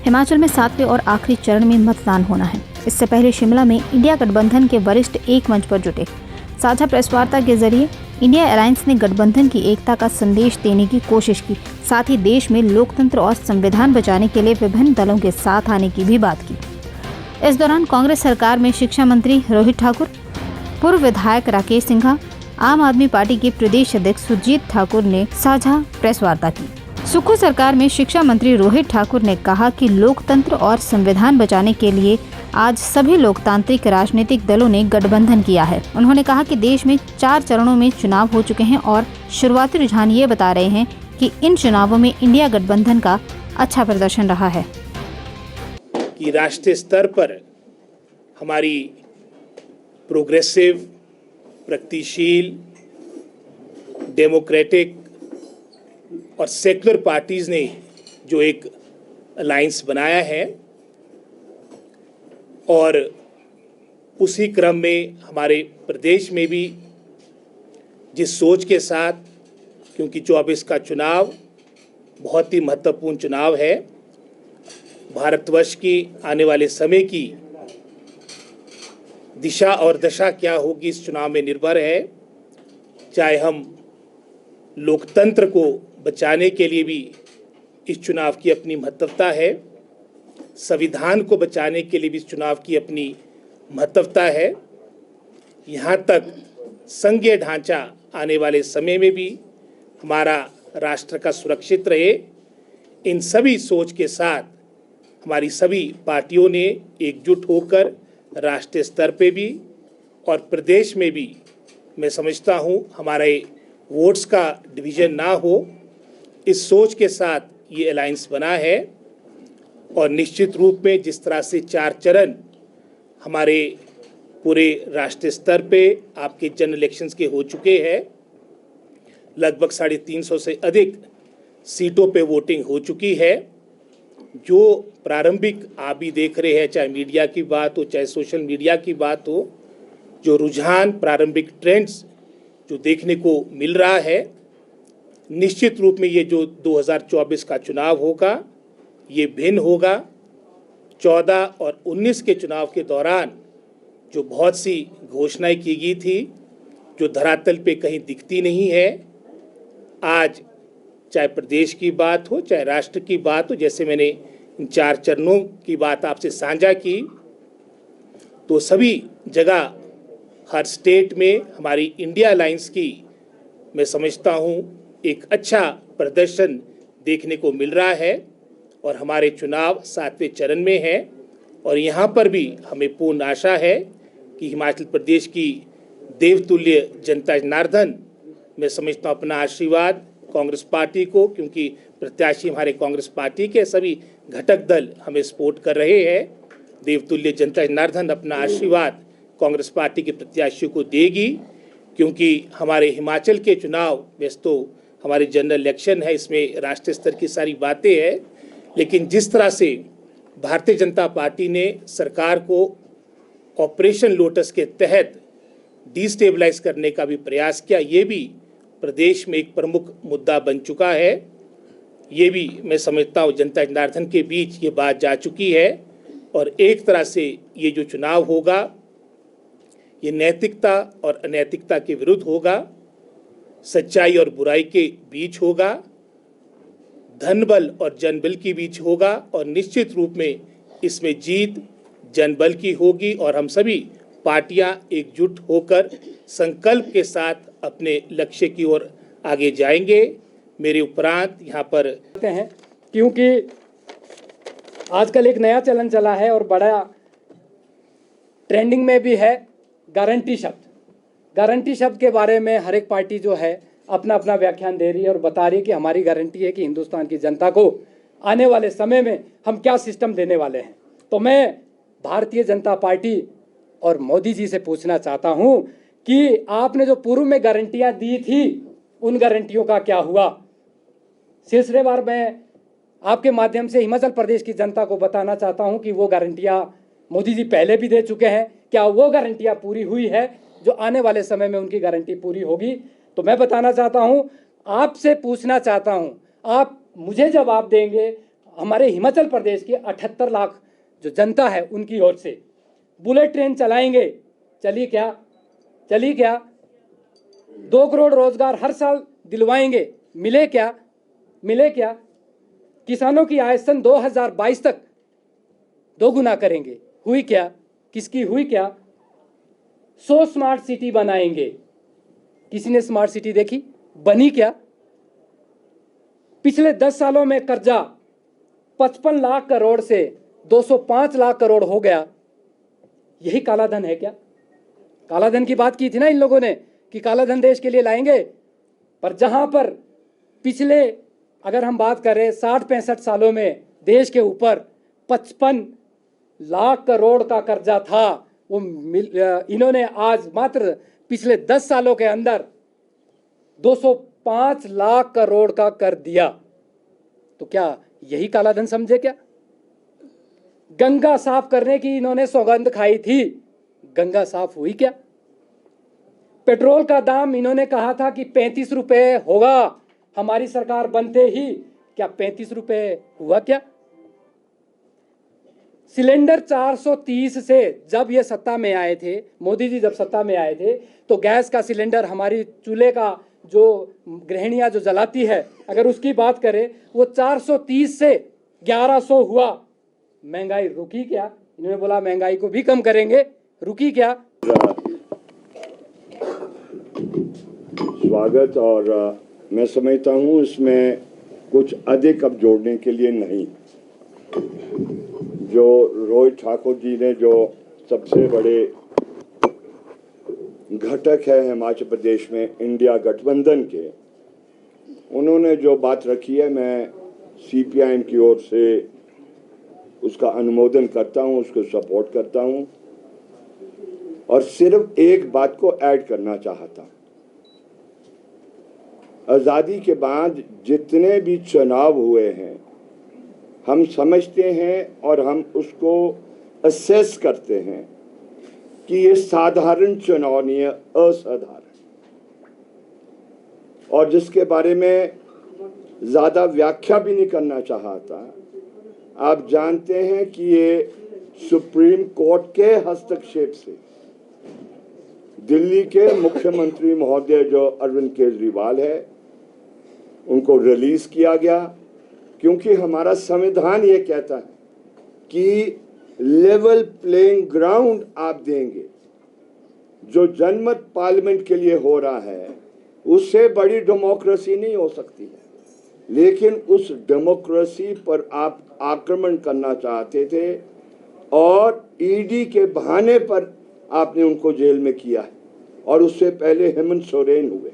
हिमाचल में 7वें और आखिरी चरण में मतदान होना है। इससे पहले शिमला में इंडिया गठबंधन के वरिष्ठ एक मंच पर जुटे। साझा प्रेस वार्ता के जरिए इंडिया अलायंस ने गठबंधन की एकता का संदेश देने की कोशिश की। साथ ही देश में लोकतंत्र और संविधान बचाने के लिए विभिन्न दलों के साथ आने की भी बात की। इस दौरान कांग्रेस सरकार में शिक्षा मंत्री रोहित ठाकुर, पूर्व विधायक राकेश सिंघा, आम आदमी पार्टी के प्रदेश अध्यक्ष सुरजीत ठाकुर ने साझा प्रेस वार्ता की। सुक्खू सरकार में शिक्षा मंत्री रोहित ठाकुर ने कहा कि लोकतंत्र और संविधान बचाने के लिए आज सभी लोकतांत्रिक राजनीतिक दलों ने गठबंधन किया है। उन्होंने कहा कि देश में 4 चरणों में चुनाव हो चुके हैं और शुरुआती रुझान ये बता रहे हैं कि इन चुनावों में इंडिया गठबंधन का अच्छा प्रदर्शन रहा है। कि राष्ट्रीय स्तर पर हमारी प्रोग्रेसिव, प्रगतिशील, डेमोक्रेटिक और सेक्युलर पार्टीज ने जो एक अलायंस बनाया है और उसी क्रम में हमारे प्रदेश में भी जिस सोच के साथ, क्योंकि 24 का चुनाव बहुत ही महत्वपूर्ण चुनाव है, भारतवर्ष की आने वाले समय की दिशा और दशा क्या होगी इस चुनाव में निर्भर है। चाहे हम लोकतंत्र को बचाने के लिए भी इस चुनाव की अपनी महत्वता है, संविधान को बचाने के लिए भी इस चुनाव की अपनी महत्वता है, यहाँ तक संघीय ढांचा आने वाले समय में भी हमारा राष्ट्र का सुरक्षित रहे। इन सभी सोच के साथ हमारी सभी पार्टियों ने एकजुट होकर राष्ट्रीय स्तर पे भी और प्रदेश में भी, मैं समझता हूँ हमारे वोट्स का डिवीज़न ना हो, इस सोच के साथ ये अलायंस बना है। और निश्चित रूप में जिस तरह से 4 चरण हमारे पूरे राष्ट्रीय स्तर पे आपके जनरल इलेक्शंस के हो चुके हैं, लगभग 350 से अधिक सीटों पे वोटिंग हो चुकी है। जो प्रारंभिक आप भी देख रहे हैं, चाहे मीडिया की बात हो, चाहे सोशल मीडिया की बात हो, जो रुझान, प्रारंभिक ट्रेंड्स जो देखने को मिल रहा है, निश्चित रूप में ये जो 2024 का चुनाव होगा ये भिन्न होगा। 14 और 19 के चुनाव के दौरान जो बहुत सी घोषणाएं की गई थी, जो धरातल पे कहीं दिखती नहीं है, आज चाहे प्रदेश की बात हो, चाहे राष्ट्र की बात हो, जैसे मैंने इन 4 चरणों की बात आपसे साझा की, तो सभी जगह हर स्टेट में हमारी इंडिया अलायंस की, मैं समझता हूँ, एक अच्छा प्रदर्शन देखने को मिल रहा है। और हमारे चुनाव 7वें चरण में है और यहाँ पर भी हमें पूर्ण आशा है कि हिमाचल प्रदेश की देवतुल्य जनता जनार्दन, मैं समझता हूँ, अपना आशीर्वाद कांग्रेस पार्टी को, क्योंकि प्रत्याशी हमारे कांग्रेस पार्टी के सभी घटक दल हमें सपोर्ट कर रहे हैं, देवतुल्य जनता जनार्दन अपना आशीर्वाद कांग्रेस पार्टी के प्रत्याशियों को देगी। क्योंकि हमारे हिमाचल के चुनाव वैसे तो हमारे जनरल इलेक्शन है, इसमें राष्ट्रीय स्तर की सारी बातें हैं, लेकिन जिस तरह से भारतीय जनता पार्टी ने सरकार को ऑपरेशन लोटस के तहत डिस्टेबलाइज करने का भी प्रयास किया, ये भी प्रदेश में एक प्रमुख मुद्दा बन चुका है। ये भी मैं समझता हूँ जनता जनार्दन के बीच ये बात जा चुकी है और एक तरह से ये जो चुनाव होगा ये नैतिकता और अनैतिकता के विरुद्ध होगा, सच्चाई और बुराई के बीच होगा, धनबल और जनबल के बीच होगा और निश्चित रूप में इसमें जीत जनबल की होगी और हम सभी पार्टियां एकजुट होकर संकल्प के साथ अपने लक्ष्य की ओर आगे जाएंगे। मेरे उपरांत यहाँ पर हैं, क्योंकि आजकल एक नया चलन चला है और बड़ा ट्रेंडिंग में भी है, गारंटी शब्द। गारंटी शब्द के बारे में हर एक पार्टी जो है अपना अपना व्याख्यान दे रही है और बता रही है कि हमारी गारंटी है कि हिंदुस्तान की जनता को आने वाले समय में हम क्या सिस्टम देने वाले हैं। तो मैं भारतीय जनता पार्टी और मोदी जी से पूछना चाहता हूं कि आपने जो पूर्व में गारंटियां दी थी उन गारंटियों का क्या हुआ। सिलसिले बार मैं आपके माध्यम से हिमाचल प्रदेश की जनता को बताना चाहता हूं कि वो गारंटियां मोदी जी पहले भी दे चुके हैं, क्या वो गारंटियां पूरी हुई है जो आने वाले समय में उनकी गारंटी पूरी होगी। तो मैं बताना चाहता हूं, आपसे पूछना चाहता हूं, आप मुझे जवाब देंगे, हमारे हिमाचल प्रदेश की 78 लाख जो जनता है उनकी ओर से बुलेट ट्रेन चलाएंगे, चली क्या 2 करोड़ रोजगार हर साल दिलवाएंगे, मिले क्या किसानों की आय सन 2022 तक 2 गुना करेंगे, हुई क्या, किसकी हुई क्या 100 स्मार्ट सिटी बनाएंगे, किसी ने स्मार्ट सिटी देखी, बनी क्या। पिछले 10 सालों में कर्जा 55 लाख करोड़ से 205 लाख करोड़ हो गया, यही काला धन है क्या। काला धन की बात की थी ना इन लोगों ने कि काला धन देश के लिए लाएंगे, पर जहां पर पिछले अगर हम बात करें 60-65 सालों में देश के ऊपर 55 लाख करोड़ का कर्जा था, वो इन्होंने आज मात्र पिछले 10 सालों के अंदर 205 लाख करोड़ का कर दिया। तो क्या यही काला धन समझे क्या। गंगा साफ करने की इन्होंने सौगंध खाई थी, गंगा साफ हुई क्या। पेट्रोल का दाम इन्होंने कहा था कि 35 रुपए होगा हमारी सरकार बनते ही, क्या 35 रुपए हुआ क्या। सिलेंडर 430 से जब ये सत्ता में आए थे, मोदी जी जब सत्ता में आए थे, तो गैस का सिलेंडर हमारी चूल्हे का जो गृहिणियां जो जलाती है अगर उसकी बात करें वो 430 से 1100 हुआ। महंगाई रुकी क्या। इन्होंने बोला महंगाई को भी कम करेंगे, रुकी क्या। स्वागत, और मैं समझता हूँ इसमें कुछ अधिक अब जोड़ने के लिए नहीं। जो रोहित ठाकुर जी ने जो सबसे बड़े घटक है हिमाचल प्रदेश में इंडिया गठबंधन के, उन्होंने जो बात रखी है, मैं सीपीआईएम की ओर से उसका अनुमोदन करता हूं, उसको सपोर्ट करता हूं। और सिर्फ एक बात को ऐड करना चाहता हूं, आज़ादी के बाद जितने भी चुनाव हुए हैं हम समझते हैं और हम उसको असेस करते हैं कि ये साधारण चुनाव नहीं है, असाधारण, और जिसके बारे में ज़्यादा व्याख्या भी नहीं करना चाहता। आप जानते हैं कि ये सुप्रीम कोर्ट के हस्तक्षेप से दिल्ली के मुख्यमंत्री महोदय जो अरविंद केजरीवाल है उनको रिलीज किया गया, क्योंकि हमारा संविधान ये कहता है कि लेवल प्लेइंग ग्राउंड आप देंगे। जो जनमत पार्लियामेंट के लिए हो रहा है उससे बड़ी डेमोक्रेसी नहीं हो सकती है, लेकिन उस डेमोक्रेसी पर आप आक्रमण करना चाहते थे और ईडी के बहाने पर आपने उनको जेल में किया है। और उससे पहले हेमंत सोरेन हुए।